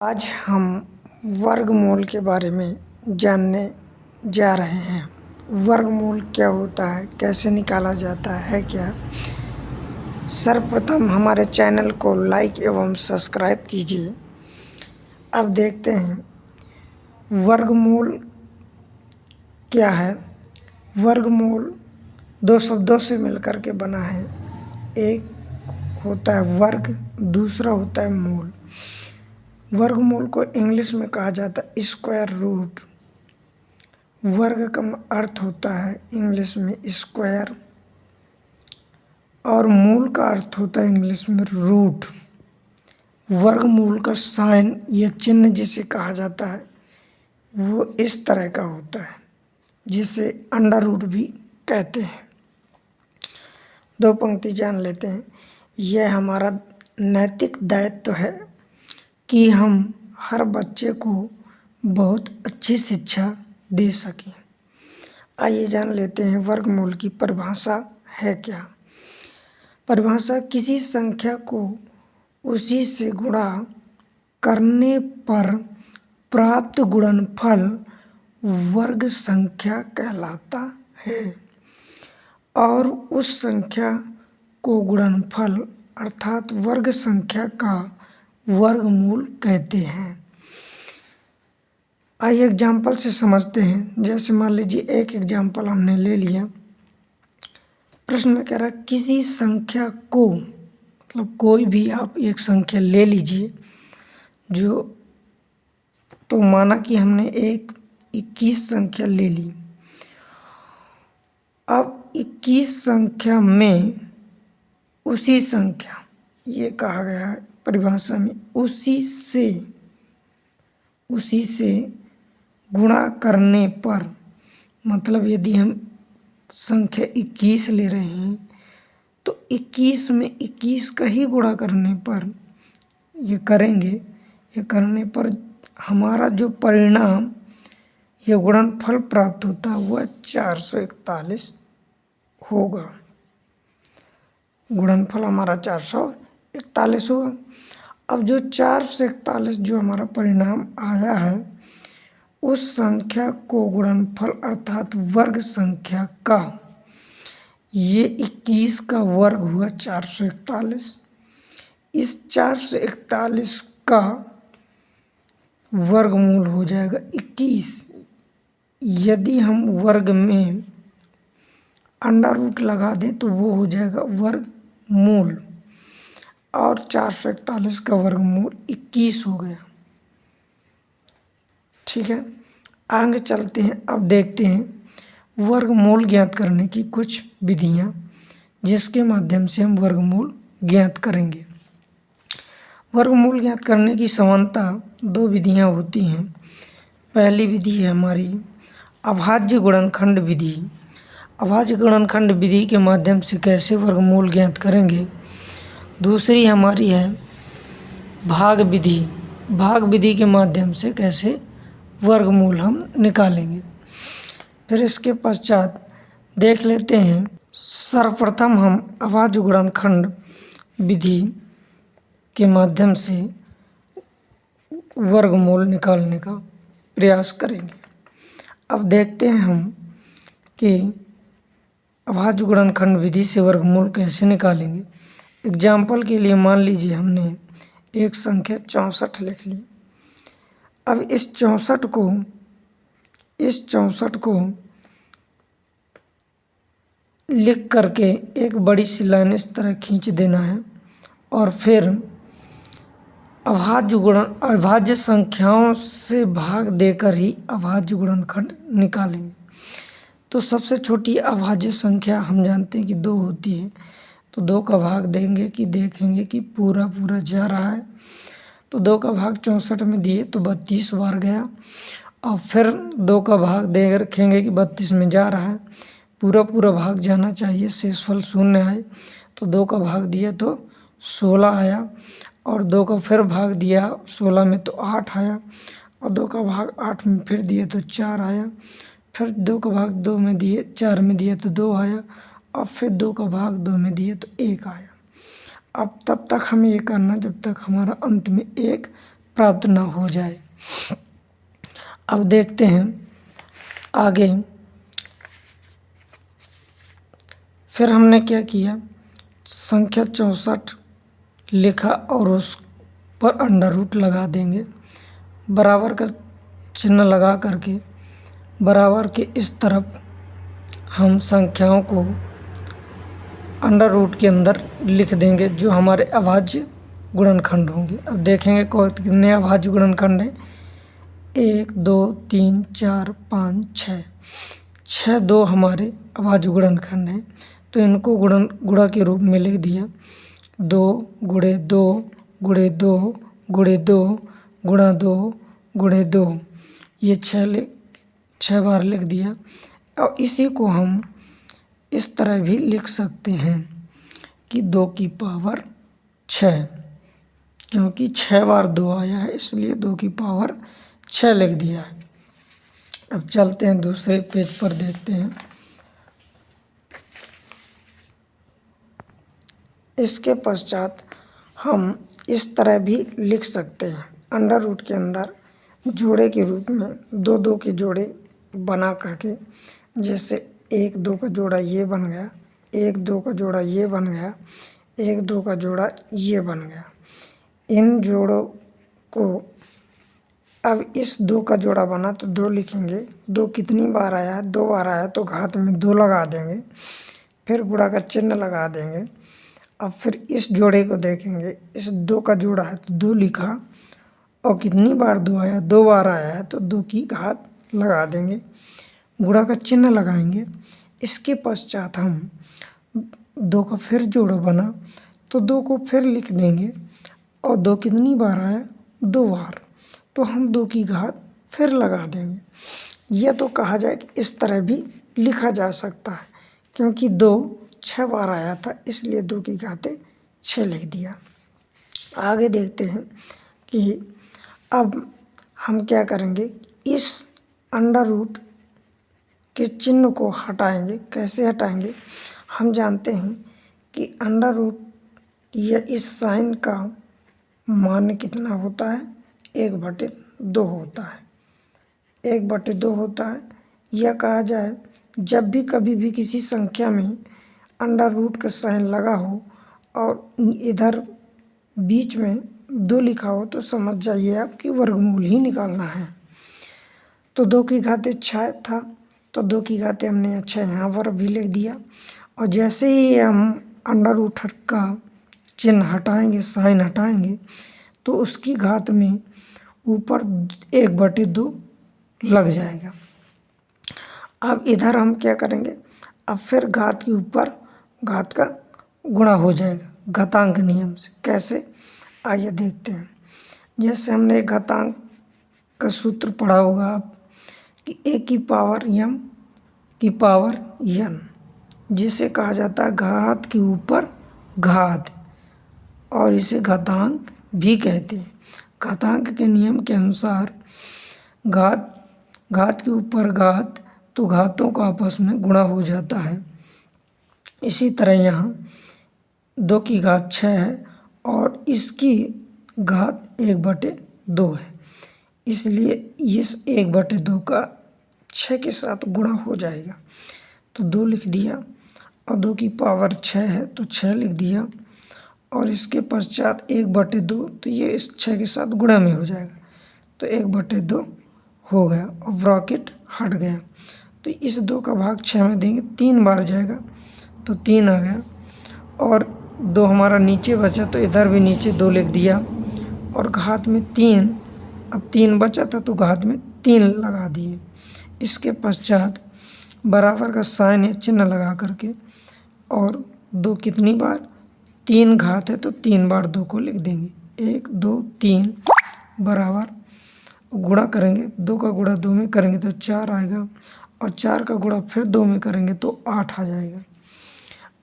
आज हम वर्गमूल के बारे में जानने जा रहे हैं। वर्गमूल क्या होता है, कैसे निकाला जाता है क्या? सर्वप्रथम हमारे चैनल को लाइक एवं सब्सक्राइब कीजिए। अब देखते हैं वर्गमूल क्या है। वर्गमूल दो शब्दों से मिलकर के बना है। एक होता है वर्ग, दूसरा होता है मूल। वर्गमूल को इंग्लिश में कहा जाता है स्क्वायर रूट। वर्ग का अर्थ होता है इंग्लिश में स्क्वायर और मूल का अर्थ होता है इंग्लिश में रूट। वर्गमूल का साइन या चिन्ह जिसे कहा जाता है वो इस तरह का होता है, जिसे अंडर रूट भी कहते हैं। दो पंक्ति जान लेते हैं। यह हमारा नैतिक दायित्व है कि हम हर बच्चे को बहुत अच्छी शिक्षा दे सकें। आइए जान लेते हैं वर्गमूल की परिभाषा है क्या। परिभाषा किसी संख्या को उसी से गुणा करने पर प्राप्त गुणनफल वर्ग संख्या कहलाता है और उस संख्या को गुणनफल अर्थात वर्ग संख्या का वर्गमूल कहते हैं। आइए एग्जाम्पल से समझते हैं। जैसे मान लीजिए एक एग्जाम्पल हमने ले लिया। प्रश्न में कह रहा है किसी संख्या को, मतलब कोई भी आप एक संख्या ले लीजिए जो, तो माना कि हमने एक 21 संख्या ले ली। अब 21 संख्या में उसी संख्या, ये कहा गया है परिभाषा में, उसी से गुणा करने पर, मतलब यदि हम संख्या 21 ले रहे हैं तो 21 में 21 का ही गुणा करने पर ये करेंगे, ये करने पर हमारा जो परिणाम ये गुणनफल प्राप्त होता है वह 441 होगा। गुणनफल हमारा 441 होगा। अब जो 441 जो हमारा परिणाम आया है उस संख्या को गुणनफल अर्थात वर्ग संख्या का, ये 21 का वर्ग हुआ 441। इस 441 का वर्गमूल हो जाएगा 21। यदि हम वर्ग में अंडर रूट लगा दें तो वो हो जाएगा वर्गमूल और 441 का वर्गमूल 21 हो गया। ठीक है, आगे चलते हैं। अब देखते हैं वर्गमूल ज्ञात करने की कुछ विधियां जिसके माध्यम से हम वर्गमूल ज्ञात करेंगे। वर्गमूल ज्ञात करने की समानता दो विधियां होती हैं। पहली विधि है हमारी अभाज्य गुणनखंड विधि। अभाज्य गुणनखंड विधि के माध्यम से कैसे वर्गमूल ज्ञात करेंगे। दूसरी हमारी है भाग विधि। भाग विधि के माध्यम से कैसे वर्गमूल हम निकालेंगे। फिर इसके पश्चात देख लेते हैं, सर्वप्रथम हम अभाज्य गुणनखंड विधि के माध्यम से वर्गमूल निकालने का प्रयास करेंगे। अब देखते हैं हम कि अभाज्य गुणनखंड विधि से वर्गमूल कैसे निकालेंगे। एग्जाम्पल के लिए मान लीजिए हमने एक संख्या 64 लिख ली। अब इस 64 को लिख करके एक बड़ी सी लाइन इस तरह खींच देना है और फिर अभाज्य संख्याओं से भाग देकर ही अभाज्य गुणनखंड निकालेंगे। तो सबसे छोटी अभाज्य संख्या हम जानते हैं कि 2 होती है, तो 2 का भाग देंगे कि देखेंगे कि पूरा पूरा जा रहा है। तो 2 का भाग 64 में दिए तो 32 बार गया। और फिर 2 का भाग दे रखेंगे कि 32 में जा रहा है, पूरा पूरा भाग जाना चाहिए, शेषफल 0 आए। तो 2 का भाग दिया तो 16 आया और 2 का फिर भाग दिया 16 में तो 8 आया और 2 का भाग 8 में फिर दिए तो 4 आया। फिर 2 का भाग 2 में दिए, 4 में दिए तो 2 आया और फिर 2 का भाग 2 में दिए तो 1 आया। अब तब तक हमें ये करना जब तक हमारा अंत में 1 प्राप्त ना हो जाए। अब देखते हैं आगे। फिर हमने क्या किया, संख्या 64 लिखा और उस पर अंडर रूट लगा देंगे। बराबर का चिन्ह लगा करके बराबर के इस तरफ हम संख्याओं को अंडर रूट के अंदर लिख देंगे जो हमारे अभाज्य गुणनखंड होंगे। अब देखेंगे कितने अभाज्य गुणनखंड हैं। 1 2 3 4 5 6 6 दो हमारे अभाज्य गुणनखंड हैं, तो इनको गुणा के रूप में लिख दिया। 2 गुणे 2 गुणे 2 गुणे 2 गुणा 2 गुणे 2, ये 6 बार लिख दिया। और इसी को हम इस तरह भी लिख सकते हैं कि 2 की पावर 6, क्योंकि 6 बार 2 आया है इसलिए 2 की पावर 6 लिख दिया है। अब चलते हैं दूसरे पेज पर, देखते हैं। इसके पश्चात हम इस तरह भी लिख सकते हैं, अंडर रूट के अंदर जोड़े के रूप में 2 2 के जोड़े बना करके, जैसे 1 2 का जोड़ा ये बन गया, 1 2 का जोड़ा ये बन गया, 1 2 का जोड़ा ये बन गया। इन जोड़ों को अब इस 2 का जोड़ा बना तो 2 लिखेंगे। 2 कितनी बार आया है, 2 बार आया तो घात में 2 लगा देंगे, फिर गुणा का चिन्ह लगा देंगे। अब फिर इस जोड़े को देखेंगे, इस 2 का जोड़ा है तो 2 लिखा, और कितनी बार 2 आया, 2 बार आया है तो 2 की घात लगा देंगे, गुणा का चिन्ह लगाएंगे। इसके पश्चात हम 2 का फिर जोड़ा बना तो 2 को फिर लिख देंगे, और 2 कितनी बार आया, 2 बार, तो हम 2 की घात फिर लगा देंगे। यह तो कहा जाए कि इस तरह भी लिखा जा सकता है, क्योंकि 2 6 बार आया था इसलिए 2 की घातें 6 लिख दिया। आगे देखते हैं कि अब हम क्या करेंगे, इस अंडर रूट के चिन्ह को हटाएंगे। कैसे हटाएंगे, हम जानते हैं कि अंडर रूट या इस साइन का मान कितना होता है, 1/2 होता है, 1/2 होता है। यह कहा जाए जब भी कभी भी किसी संख्या में अंडर रूट का साइन लगा हो और इधर बीच में 2 लिखा हो तो समझ जाइए आपकी वर्गमूल ही निकालना है। तो 2 की घातें 6 था, तो 2 की घातें हमने 6 यहाँ पर भी लिख दिया। और जैसे ही हम अंडर रूट का चिन्ह हटाएंगे, साइन हटाएंगे, तो उसकी घात में ऊपर 1/2 लग जाएगा। अब इधर हम क्या करेंगे, अब फिर घात के ऊपर घात का गुणा हो जाएगा घातांक नियम से। कैसे, आइए देखते हैं। जैसे हमने घातांक का सूत्र पढ़ा होगा आप कि a की पावर m की पावर n, जिसे कहा जाता है घात के ऊपर घात, और इसे घातांक भी कहते हैं। घातांक के नियम के अनुसार घात के ऊपर घात, तो घातों का आपस में गुणा हो जाता है। इसी तरह यहाँ 2 की घात 6 है और इसकी घात 1/2 है, इसलिए इस 1/2 का 6 के साथ गुणा हो जाएगा, तो 2 लिख दिया। और 2 की पावर 6 है तो 6 लिख दिया, और इसके पश्चात 1/2, तो ये इस 6 के साथ गुणा में हो जाएगा, तो 1/2 हो गया और ब्रैकेट हट गया। तो इस 2 का भाग 6 में देंगे, 3 बार जाएगा तो 3 आ गया, और 2 हमारा नीचे बचा तो इधर भी नीचे 2 लिख दिया, और घात में 3, अब 3 बचा था तो घात में 3 लगा दिए। इसके पश्चात बराबर का साइन है चिन्ह लगा करके, और 2 कितनी बार, 3 घात है तो 3 बार 2 को लिख देंगे, 1 2 3 बराबर गुणा करेंगे, 2 का गुणा 2 में करेंगे तो 4 आएगा, और 4 का गुणा फिर 2 में करेंगे तो 8 आ जाएगा।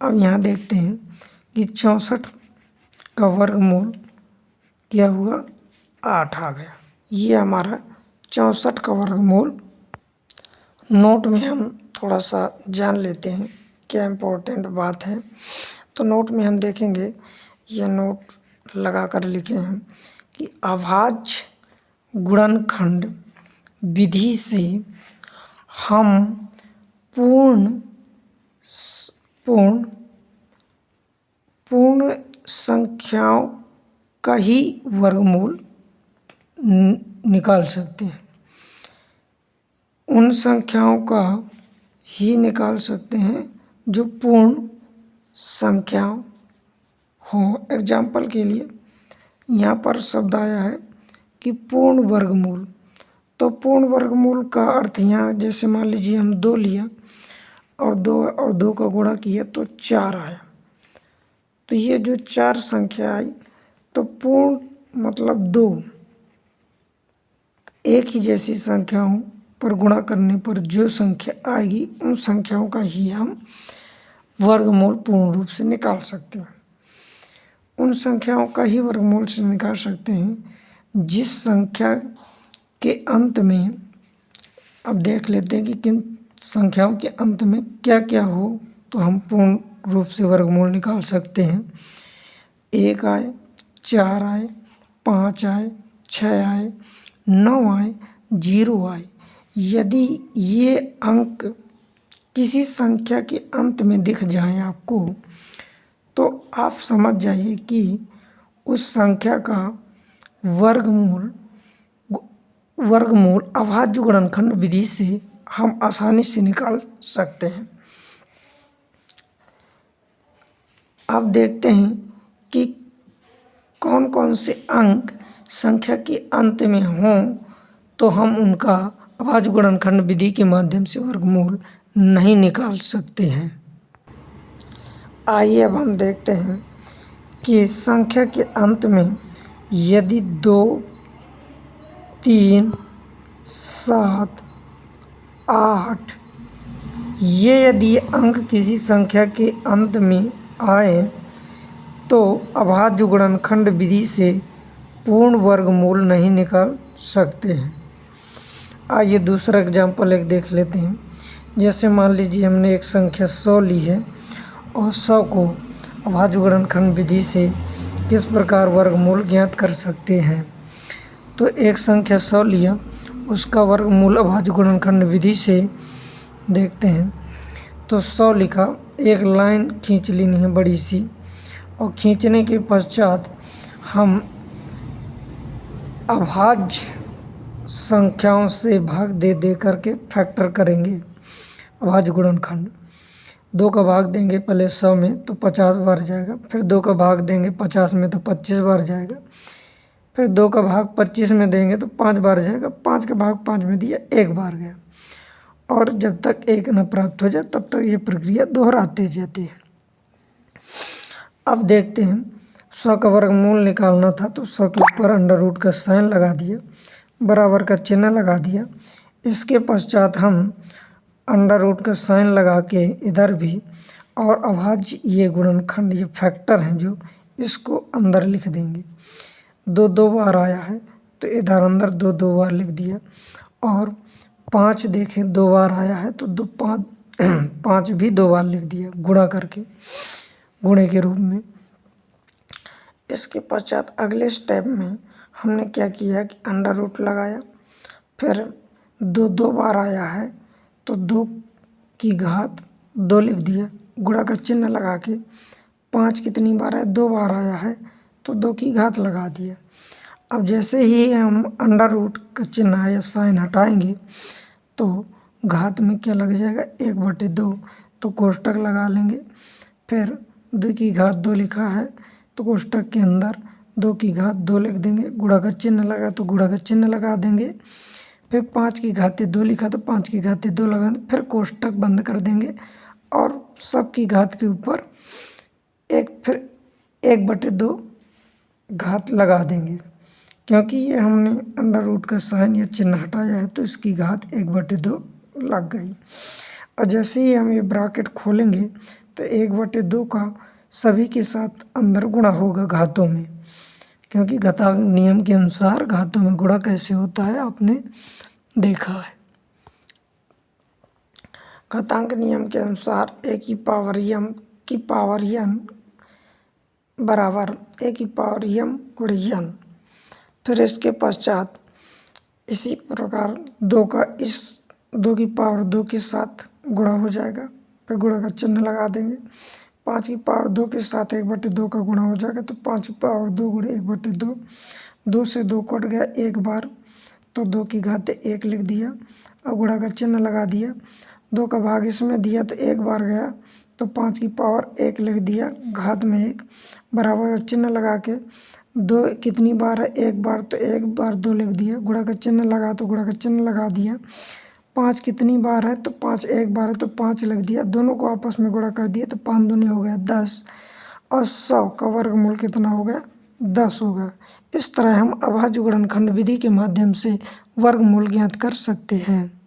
अब यहाँ देखते हैं कि 64 का वर्गमूल क्या हुआ, 8 आ गया। ये हमारा 64 का वर्गमूल। नोट में हम थोड़ा सा जान लेते हैं क्या इम्पोर्टेंट बात है। तो नोट में हम देखेंगे, यह नोट लगा कर लिखे हैं कि अभाज्य गुणनखंड विधि से हम पूर्ण संख्याओं का ही वर्गमूल निकाल सकते हैं। उन संख्याओं का ही निकाल सकते हैं जो पूर्ण संख्या हों। एग्जाम्पल के लिए यहाँ पर शब्द आया है कि पूर्ण वर्गमूल। तो पूर्ण वर्गमूल का अर्थ यहाँ जैसे मान लीजिए हम 2 लिया और 2 का गुणा किया तो 4 आया। तो ये जो 4 संख्या आई तो पूर्ण मतलब 2 एक ही जैसी संख्याओं पर गुणा करने पर जो संख्या आएगी उन संख्याओं का ही हम वर्गमूल पूर्ण रूप से निकाल सकते हैं। उन संख्याओं का ही वर्गमूल से निकाल सकते हैं जिस संख्या के अंत में, अब देख लेते हैं कि किन संख्याओं के अंत में क्या क्या हो तो हम पूर्ण रूप से वर्गमूल निकाल सकते हैं। 1 आए, 4 आए, 5 आए, 6 आए, 9 आए, 0 आए। यदि ये अंक किसी संख्या के अंत में दिख जाए आपको तो आप समझ जाइए कि उस संख्या का वर्गमूल अभाज्य गुणनखंड विधि से हम आसानी से निकाल सकते हैं। अब देखते हैं कि कौन कौन से अंक संख्या के अंत में हों तो हम उनका अभाज्य गुणनखंड विधि के माध्यम से वर्गमूल नहीं निकाल सकते हैं। आइए अब हम देखते हैं कि संख्या के अंत में यदि 2, 3, 7, 8 ये यदि अंक किसी संख्या के अंत में आए तो अभाज्य गुणनखंड विधि से पूर्ण वर्गमूल नहीं निकाल सकते हैं। आइए दूसरा एग्जाम्पल एक देख लेते हैं। जैसे मान लीजिए हमने एक संख्या 100 ली है और 100 को अभाज्य गुणनखंड विधि से किस प्रकार वर्गमूल ज्ञात कर सकते हैं। तो एक संख्या 100 लिया, उसका वर्गमूल अभाज्य गुणनखंड विधि से देखते हैं। तो 100 लिखा, एक लाइन खींच लेनी है बड़ी सी और खींचने के पश्चात हम अभाज्य संख्याओं से भाग दे करके फैक्टर करेंगे। अभाज्य गुणनखंड 2 का भाग देंगे पहले 100 में तो 50 बार जाएगा, फिर 2 का भाग देंगे 50 में तो 25 बार जाएगा, फिर 2 का भाग 25 में देंगे तो 5 बार जाएगा, 5 का भाग 5 में दिया 1 बार गया। और जब तक 1 न प्राप्त हो जाए तब तक ये प्रक्रिया दोहराते जाती है। अब देखते हैं 100 का वर्गमूल निकालना था तो 100 के ऊपर अंडर रूट का साइन लगा दिया, बराबर का चिन्ह लगा दिया। इसके पश्चात हम अंडर रूट का साइन लगा के इधर भी और अभाज्य ये गुणनखंड ये फैक्टर हैं जो इसको अंदर लिख देंगे। 2 बार आया है तो इधर अंदर 2 बार लिख दिया। और 5 देखें 2 बार आया है तो 5 भी 2 बार लिख दिया गुणा करके, गुणे के रूप में। इसके पश्चात अगले स्टेप में हमने क्या किया कि अंडर रूट लगाया, फिर 2 बार आया है तो 2 की घात 2 लिख दिया, गुणा का चिन्ह लगा के। 5 कितनी बार है, 2 बार आया है तो 2 की घात लगा दिया। अब जैसे ही हम अंडर रूट का चिन्ह या साइन हटाएंगे तो घात में क्या लग जाएगा 1/2, तो कोष्टक लगा लेंगे। फिर 2 की घात 2 लिखा है तो कोष्टक के अंदर 2 की घात 2 लिख देंगे, गुणा का चिन्ह लगा तो गुणा का चिन्ह लगा देंगे। फिर 5 की घात 2 लिखा तो 5 की घात 2 लगा देंगे, फिर कोष्टक बंद कर देंगे और सब की घात के ऊपर फिर 1/2 घात लगा देंगे। क्योंकि ये हमने अंडर रूट का साइन या चिन्ह हटाया है तो इसकी घात 1/2 लग गई। और जैसे ही हम ये ब्रैकेट खोलेंगे तो 1/2 का सभी के साथ अंदर गुणा होगा घातों में, क्योंकि घातांक नियम के अनुसार घातों में गुणा कैसे होता है आपने देखा है। घातांक नियम के अनुसार a की पावर m बराबर a की पावर m गुणे n। फिर इसके पश्चात इसी प्रकार 2 का इस 2 की पावर 2 के साथ गुणा हो जाएगा। फिर गुणा का चिन्ह लगा देंगे। 5 की पावर 2 के साथ 1/2 का गुणा हो जाएगा, तो 5 की पावर 2 गुणे 1/2। 2 से 2 कट गया एक बार, तो 2 की घात 1 लिख दिया और गुणा का चिन्ह लगा दिया। 2 का भाग इसमें दिया तो एक बार गया, तो 5 की पावर 1 लिख दिया, घात में 1 बराबर चिन्ह लगा के 2 कितनी बार है, एक बार, तो एक बार 2 लिख दिया। गुणा का चिन्ह लगा तो गुणा का चिन्ह लगा दिया। 5 कितनी बार है, तो 5 एक बार है, तो 5 लिख दिया। दोनों को आपस में गुणा कर दिया तो 5 दूनी हो गया 10 और 100 का वर्गमूल कितना हो गया, 10 हो गया। इस तरह हम अभाज्य गुणनखंड विधि के माध्यम से वर्गमूल ज्ञात कर सकते हैं।